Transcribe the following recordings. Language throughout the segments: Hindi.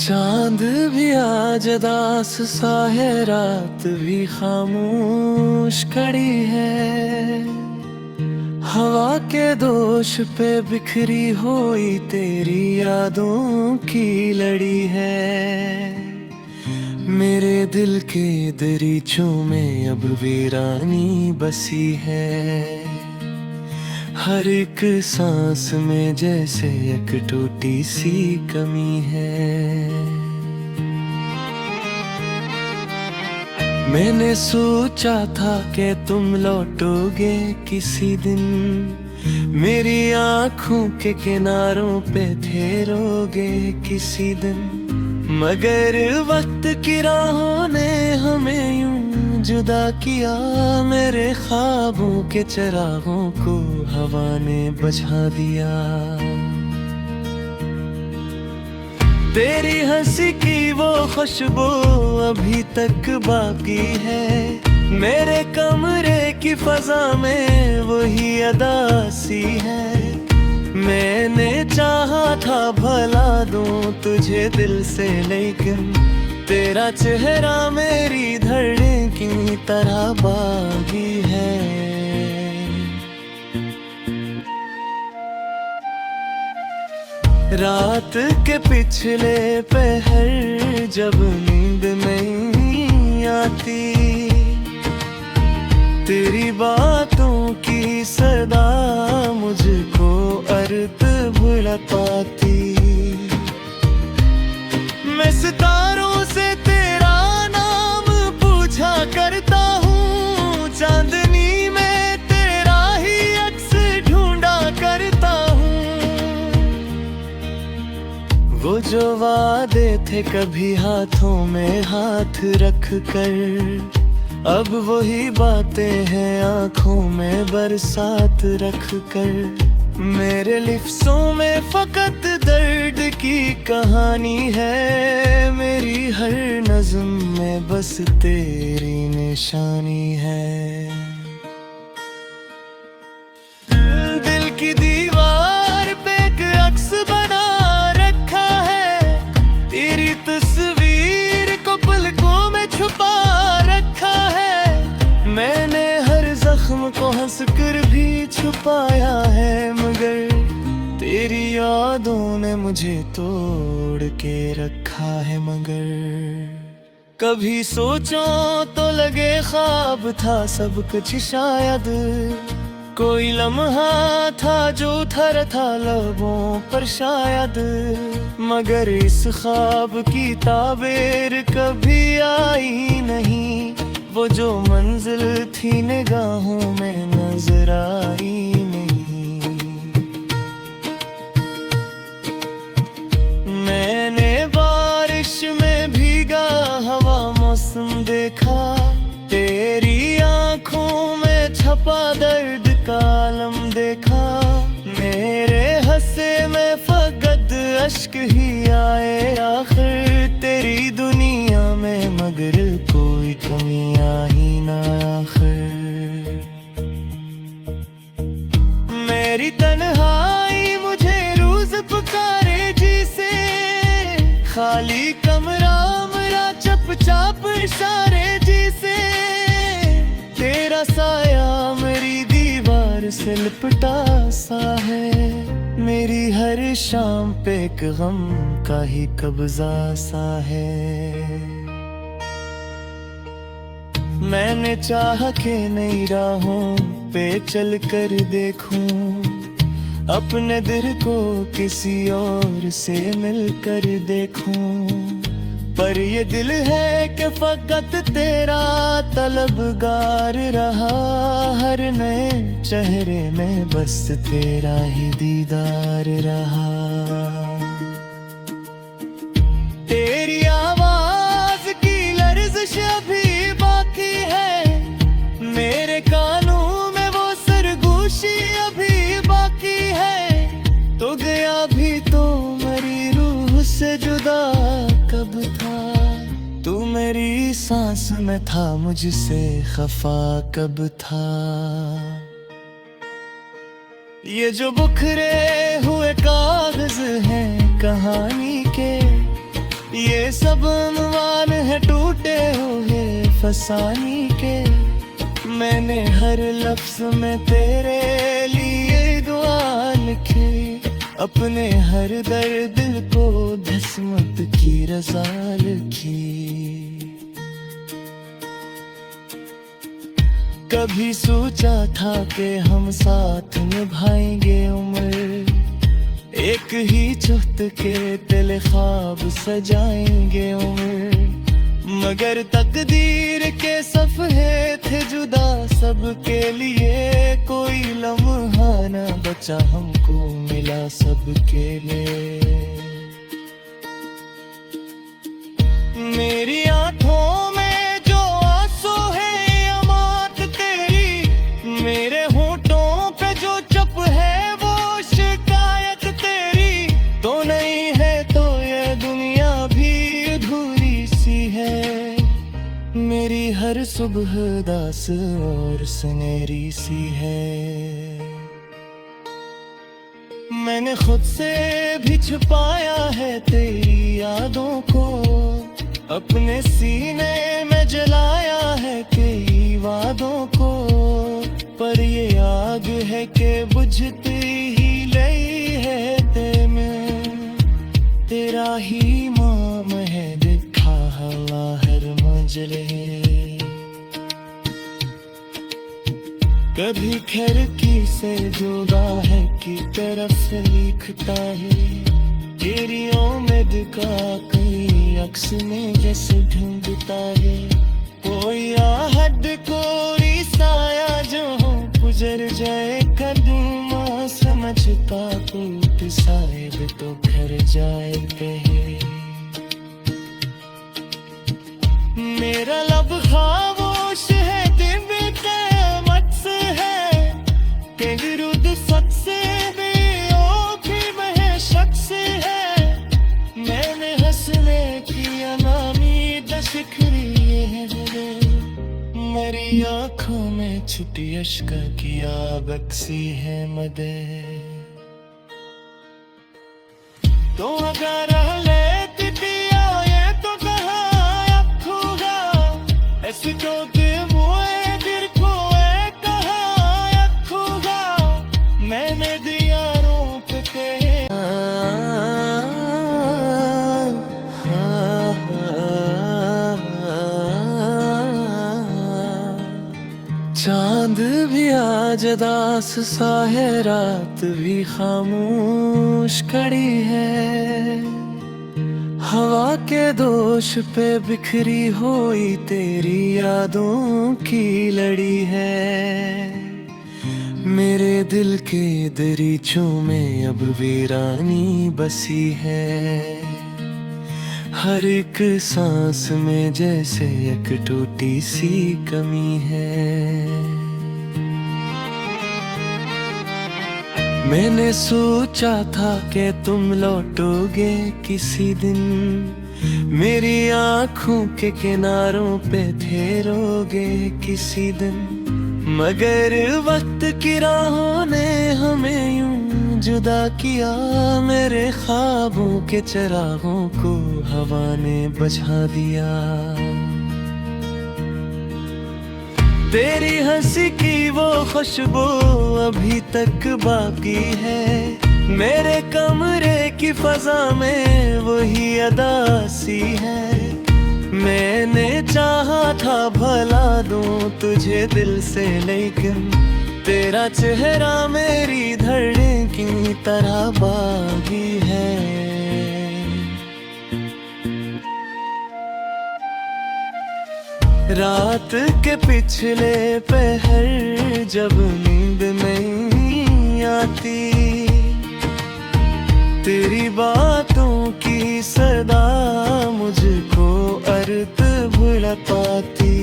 चांद भी आज दास सा है, रात भी खामोश खड़ी है। हवा के दोष पे बिखरी हुई तेरी यादों की लड़ी है। मेरे दिल के दरीचों में अब वीरानी बसी है। हर एक सांस में जैसे एक टूटी सी कमी है। मैंने सोचा था कि तुम लौटोगे किसी दिन, मेरी आंखों के किनारों पे ठहरोगे किसी दिन। मगर वक्त की राहों ने हमें यूं जुदा किया। मेरे ख्वाबों के चिरागों को हवा ने बुझा दिया। तेरी हंसी की वो खुशबू अभी तक बाकी है। मेरे कमरे की फजा में वही अदासी है। मैंने चाहा था भला दूं तुझे दिल से, लेकिन तेरा चेहरा मेरी धड़कन की तरह बागी है। रात के पिछले पहर जब नींद नहीं आती, तेरी बातों की सदा मुझको अर्थ भुला पाती। मैं सितारों से तेरा नाम पूछा करता हूँ, चांदनी में तेरा ही अक्स ढूंढा करता हूँ। वो जो वादे थे कभी हाथों में हाथ रख कर, अब वही बातें हैं आंखों में बरसात रख कर। मेरे लिफ्ज़ों में फकत दर्द की कहानी है। मेरी हर नज़्म में बस तेरी निशानी है। दिल की दीवार पे एक अक्स बना रखा है। तेरी तस्वीर को पलकों में छुपा रखा है। मैंने हर जख्म को हंसकर भी छुपाया है, मगर तेरी यादों ने मुझे तोड़ के रखा है। मगर कभी सोचो तो लगे ख्वाब था सब कुछ, शायद कोई लम्हा था जो उथर था लबों पर शायद। मगर इस ख्वाब की ताबीर कभी आई नहीं। वो जो मंजिल थी निगाहों में नजर आई नहीं। मैंने बारिश में भीगा हवा मौसम देखा। तेरी आंखों में छपा दर्द का आलम देखा। मेरे हंसे में फकत अश्क ही आए आखिर तेरी दुनिया में, मगर कोई कमी आई ना आखिर। मेरी तन्हाई मुझे रोज पुकारे जिसे, खाली कमरा मेरा चुपचाप इशारे जिसे। तेरा साया मेरी दीवार से लिपटा सा है। मेरी हर शाम पे एक गम का ही कब्जा सा है। मैंने चाहा कि नई राहों पे चल कर देखूं, अपने दिल को किसी और से मिलकर देखूं। पर ये दिल है कि फकत तेरा तलबगार रहा। हर नए चेहरे में बस तेरा ही दीदार रहा। तेरी आवाज की लर्ज़िश अभी बाकी है। मेरे कानों में वो सरगोशी अभी बाकी है। तो गया भी तो मेरी रूह से जुदा कब था। तू मेरी सांस में था, मुझसे खफा कब था। ये जो बिखरे हुए कागज हैं कहानी के, सब अनवान है टूटे हुए फसानी के। मैंने हर लफ्ज में तेरे लिए दुआ लिखी, अपने हर दर्द को धस्मत की रज़ा लिखी। कभी सोचा था कि हम साथ निभाएंगे उम्र, एक ही चुस्त के दिल ख्वाब सजाएंगे उम्र। मगर तकदीर के सफ़े थे जुदा सबके लिए, कोई लम्हा न बचा हमको मिला सबके लिए। मेरी आंखों में जो आंसू है अमात तेरी, मेरे होठों पे जो चुप है वो शिकायत तेरी। तो नहीं है तो ये दुनिया भी अधूरी सी है, मेरी हर सुबह दास और सुनहरी सी है। मैंने खुद से भी छुपाया है तेरी यादों को, अपने सीने में जलाया है कई वादों को। पर ये आग है कि बुझती ही नहीं है ते में, तेरा ही माम है दिखा हवा हर मंजिले। कभी खिड़की से जो राह की तरफ से लिखता है, तेरी उम्मीद का कई अक्स में जैसे ढूंढता है। कोई आहट कोई साया जो गुजर जाए कदम समझता टूट साहिब तो घर जाए कहे। मेरा लब खामोश है दिन क़यामत से है, के विरुद्ध सच से भी ओ भी मह शख्स है। मैंने हंसने की अनामीद शिखरी है, मेरी आँखों में छुटी अश्क की बक्सी है मदे। तो अगर लेती पिया ये तो कहाँ अखूगा, ऐसी तो मुए दिल को कहाँ अखूगा। मैंने दिया रूप के चांद भी आज दास सा है, रात भी खामोश खड़ी है। हवा के दोष पे बिखरी हुई तेरी यादों की लड़ी है। मेरे दिल के दरीचों में अब वीरानी बसी है, हर एक सांस में जैसे एक टूटी सी कमी है। मैंने सोचा था कि तुम लौटोगे किसी दिन, मेरी आँखों के किनारों पे ठहरोगे किसी दिन। मगर वक्त की राहों ने हमें यूं जुदा किया, मेरे ख्वाबों के चिरागों को हवा ने बुझा दिया। तेरी हंसी की वो खुशबू अभी तक बाकी है, मेरे कमरे की फजा में वही अदासी है। मैंने चाहा था भला दूं तुझे दिल से, लेकिन तेरा चेहरा मेरी धड़कन की तरह बागी है। रात के पिछले पहर जब नींद नहीं आती, तेरी बातों की सदा मुझको अर्थ भुला पाती।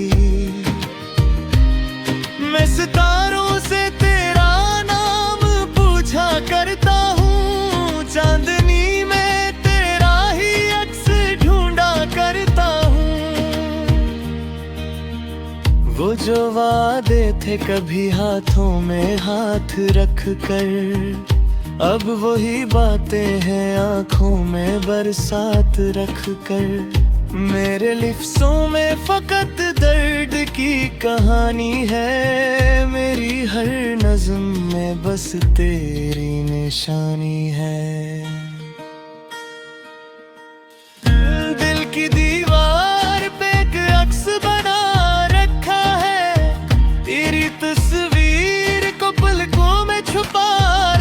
मैं सितारों से तेरा नाम पूछा करता हूँ, चांदनी में तेरा ही अक्स ढूंढा करता हूँ। वो जो वादे थे कभी हाथों में हाथ रख कर, अब वही बातें हैं आँखों में बरसात रख कर। मेरे लिफ्ज़ों में फकत दर्द की कहानी है, मेरी हर नज़्म में बस तेरी निशानी है। दिल की दीवार पे एक अक्स बना रखा है, तेरी तस्वीर को पलकों में छुपा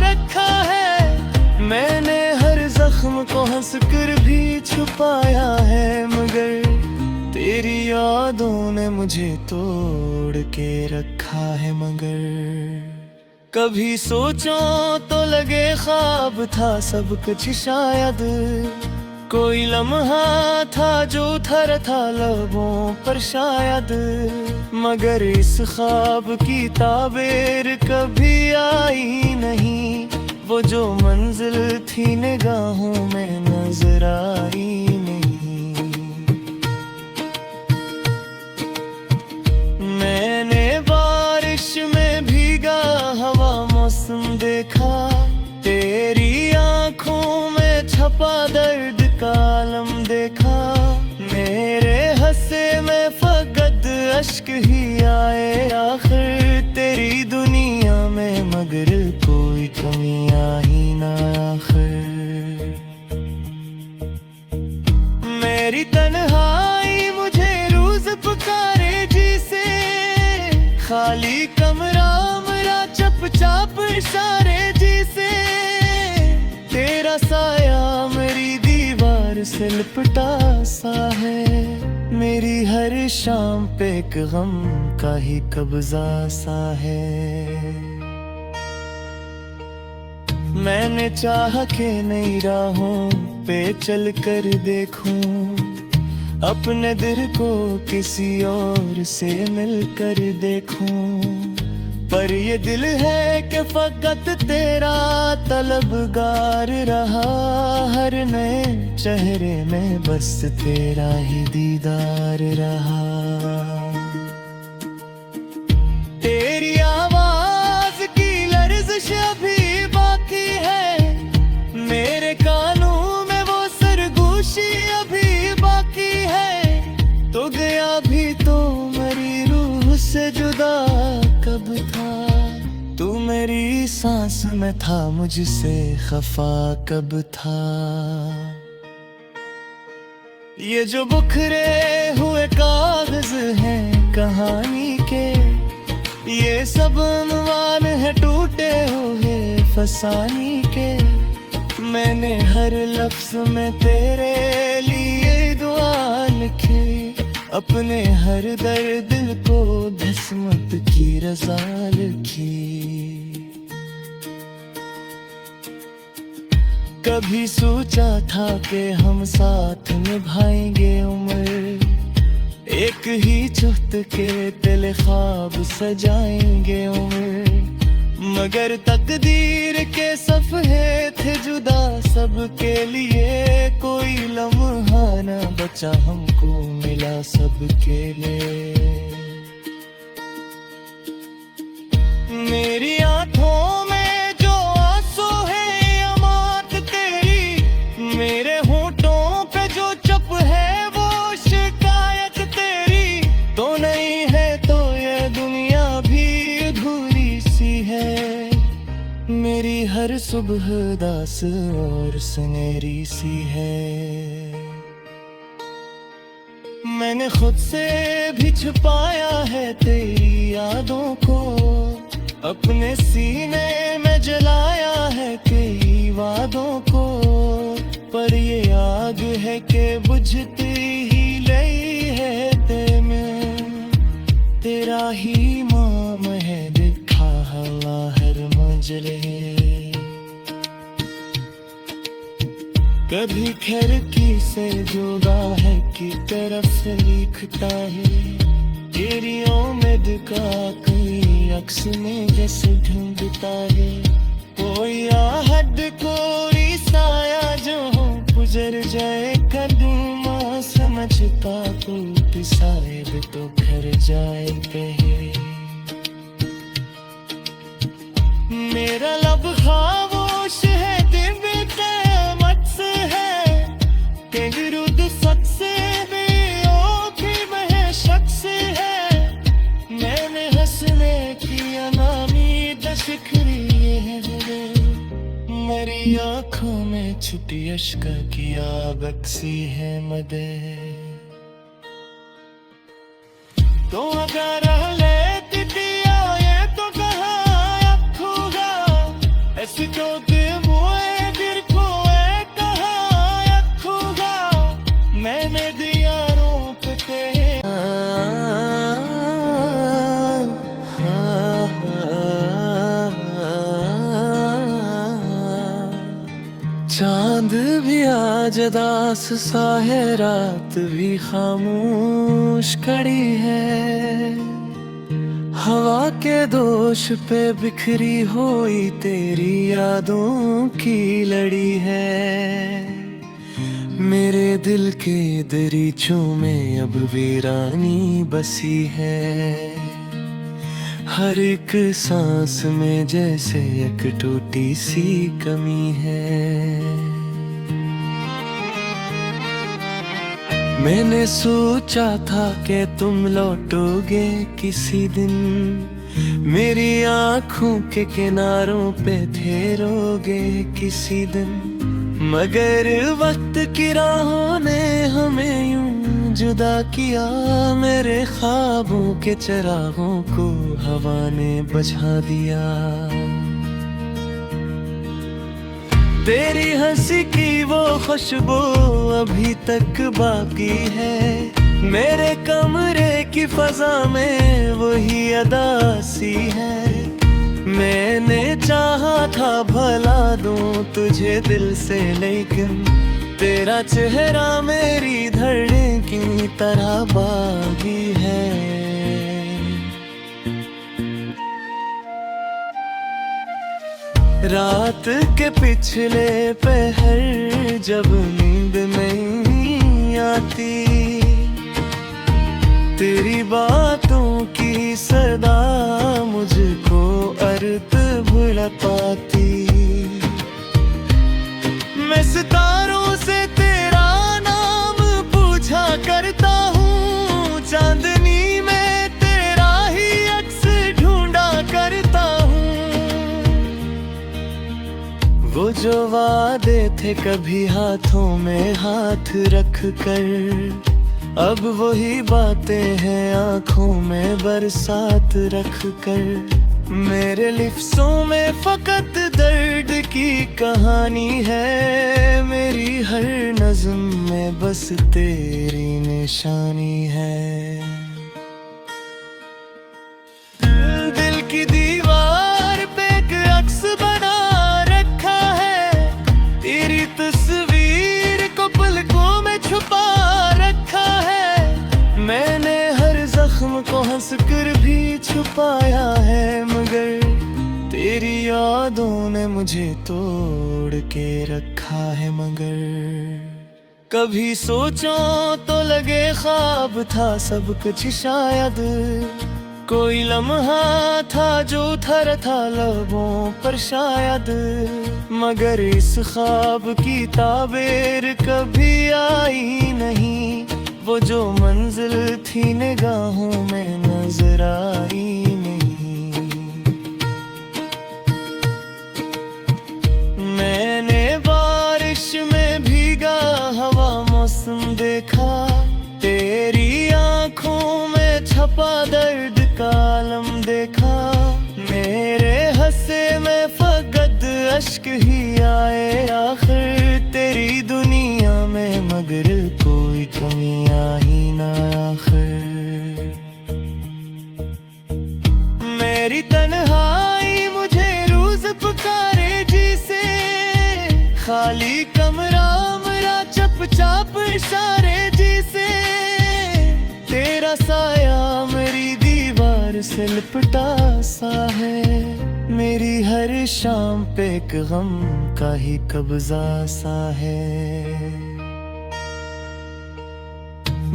रखा है। मैंने हर जख्म को हंस कर भी छुपाया है, मगर तेरी यादों ने मुझे तोड़ के रखा है। मगर कभी सोचो तो लगे ख्वाब था सब कुछ, शायद कोई लम्हा था जो उतर था लबों पर शायद। मगर इस ख्वाब की ताबीर कभी आई नहीं, वो जो मंजिल थी निगाहों में नजर आई नहीं। मैंने बारिश में भीगा हवा मौसम देखा, तेरी आंखों में छपा दर्द का आलम देखा। मेरे हंसे में फकत अश्क ही आए आखिर, तेरी दुनिया में मगर कोई कमी आई ना आखिर। मेरी तन्हाई मुझे रोज पुकारे जिसे, खाली कमरा मेरा चुपचाप इशारे जिसे। तेरा साया मेरी दीवार से लिपटा सा है, मेरी हर शाम पे एक गम का ही कब्जा सा है। मैंने चाहा कि नई राहों पे चल कर देखूं, अपने दिल को किसी और से मिलकर देखूं। पर ये दिल है कि फकत तेरा तलबगार रहा, हर नए चेहरे में बस तेरा ही दीदार रहा। तेरी आवाज की लर्ज़िश अभी बाकी है, मेरे कानों में वो सरगोशी अभी बाकी है। तो गया भी तो मेरी रूह से जुदा कब था, तू मेरी सांस में था मुझसे खफा कब था। ये जो बिखरे हुए कागज हैं कहानी के, ये सब अनवान है टूटे हुए फसानी के। मैंने हर लफ्ज में तेरे लिए दुआ लिखी, अपने हर दर्द को धस्मत की रज़ा लिखी। कभी सोचा था कि हम साथ निभाएंगे उम्र, एक ही चुस्त के दिल ख्वाब सजाएंगे उम्र। मगर तकदीर के सफ़े थे जुदा सबके लिए, कोई लम्हा न बचा हमको मिला सबके लिए। मेरी आंखों में जो आंसू है अमात तेरी, मेरे होठों पे जो चुप है वो शिकायत तेरी। तो नहीं है तो ये दुनिया भी अधूरी सी है, मेरी हर सुबह दास और सुनहरी सी है। मैंने खुद से भी छुपाया है तेरी यादों को, अपने सीने में जलाया है कई वादों को। पर ये आग है कि बुझती ही नहीं है ते में, तेरा ही माम है दिखा हवा हर मंजरे। कभी खिड़की से जो गाह की तरफ लिखता है, तेरी उम्मीद का कोई अक्स में जैसे ढूंढता है। कोई आहट कोई साया जो गुजर जाए कदम समझता कोई शायद तो घर जाए कहे। मेरा लब खामोश है दिन क़यामत से है, के विरुद्ध सच से छुटी अश्क किया बक्सी है मदे तो अगर लेती दिया ये तो कहा अखूगा ऐसी तो दिल मुए दिल को कहा अखूगा मैंने दिया रोकते चांद भी आज दास सा है रात भी खामोश खड़ी है हवा के दोष पे बिखरी हुई तेरी यादों की लड़ी है मेरे दिल के दरीचों में अब वीरानी बसी है हर एक सांस में जैसे एक टूटी सी कमी है मैंने सोचा था कि तुम लौटोगे किसी दिन मेरी आंखों के किनारों पे ठहरोगे किसी दिन मगर वक्त की राहों ने हमें यूं जुदा किया मेरे ख्वाबों के चिरागों को हवा ने बुझा दिया तेरी हंसी की वो खुशबू अभी तक बाकी है मेरे कमरे की फजा में वही अदासी है मैंने चाहा था भला दूं तुझे दिल से लेकिन तेरा चेहरा मेरी धड़कन की तरह बागी है रात के पिछले पहर जब नींद नहीं आती तेरी बातों की सदा मुझको अर्थ भुला पाती मैं सितारों से तेरा नाम पूछा करता हूँ चांदनी में तेरा ही अक्स ढूंढा करता हूँ वो जो वादे थे कभी हाथों में हाथ रख कर अब वही बातें हैं आंखों में बरसात रख कर मेरे लिफ्ज़ों में फकत दर्द की कहानी है मेरी हर नज़्म में बस तेरी निशानी है दिल की दीवार पे एक अक्स बना रखा है तेरी तस्वीर को पलकों में छुपा रखा है मैंने हर जख्म को हंस कर भी छुपाया है मगर तेरी यादों ने मुझे तोड़ के रखा है मगर कभी सोचो तो लगे ख्वाब था सब कुछ शायद कोई लम्हा था जो उथर था लबों पर शायद मगर इस ख्वाब की ताबीर कभी आई नहीं वो जो मंजिल थी निगाहों में नजर आई नहीं मैंने बारिश में भीगा हवा मौसम देखा तेरी आंखों में छपा दर्द का आलम देखा मेरे हंसे में फकत अश्क ही आए आखिर तेरी दुनिया में मगर कोई कमी आई ना आखिर मेरी तन्हाई मुझे रोज पुकारे जिसे खाली कमरा मेरा चुपचाप इशारे जिसे तेरा साया मेरी दीवार से लिपटा सा है मेरी हर शाम पे एक गम का ही कब्जा सा है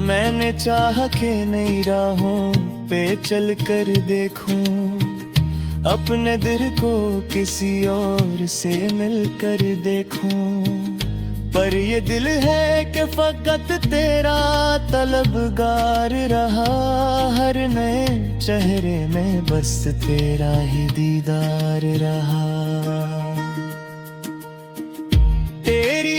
मैंने चाहा कि नई राहों पे चल कर देखूं अपने दिल को किसी और से मिलकर देखूं पर ये दिल है कि फकत तेरा तलबगार रहा हर नए चेहरे में बस तेरा ही दीदार रहा तेरी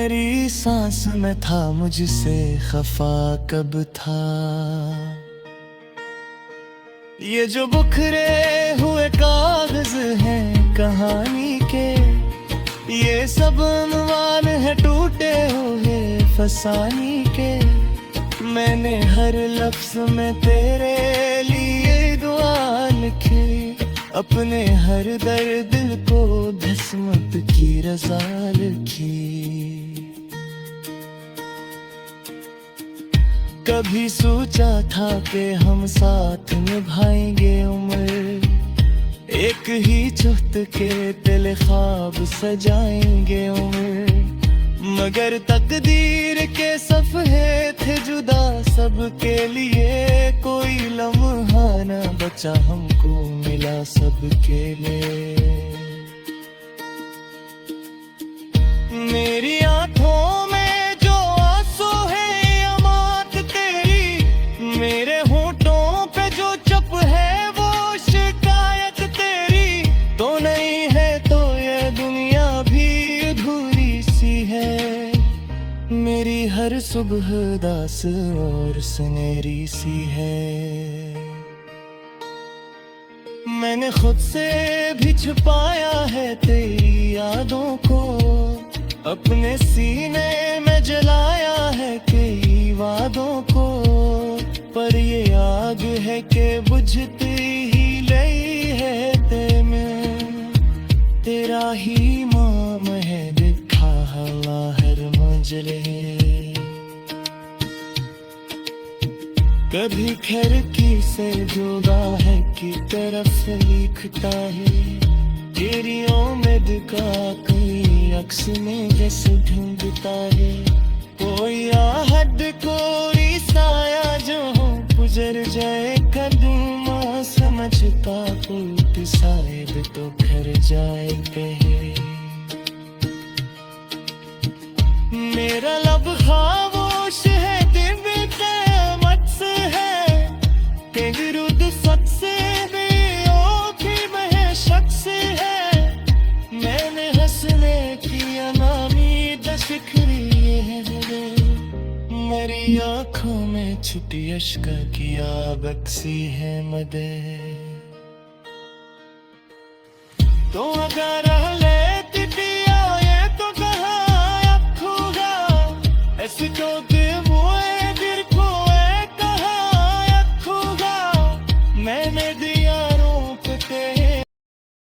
मेरी सांस में था, मुझसे खफा कब था। ये जो बिखरे हुए कागज हैं कहानी के, ये सब अनुमान है टूटे हुए फसानी के। मैंने हर लफ्ज में तेरे लिए दुआ लिखी, अपने हर दर्द को धस्मत की रज़ा लिखी। कभी सोचा था कि हम साथ निभाएंगे उम्र, एक ही चुस्त के दिल ख्वाब सजाएंगे उम्र। मगर तकदीर के सफ़े थे जुदा सबके लिए, कोई लम्हा न बचा हमको मिला सबके लिए। मेरी आंखों में जो आंसू है अमात तेरी, मेरे होंठों पे जो चुप है वो शिकायत तेरी। तो नहीं है तो ये दुनिया भी अधूरी सी है, मेरी हर सुबह दास और सुनहरी सी है। मैंने खुद से भी छुपाया है तेरी यादों को, अपने सीने में जलाया है कई वादों को। पर ये आग है कि बुझती ही नहीं है ते में, तेरा ही माम है दिखा हवा हर मंजरे। कभी खिड़की से जो राह की तरफ लिखता है, तेरी उम्मीद का कोई अक्स में जैसे ढूंढता है। कोई आहद कोई साया जो गुजर जाए कदम समझता, कोई शायद तो घर जाए कहे। मेरा लब खामोश है दिल क़यामत से है, के विरुद्ध सच से भी ओखी में शख्स है। मैंने हंसने की अनामी दशकरी है, मेरी आँखों में छुपी अश्का की आबक सी है मदे। तो अगर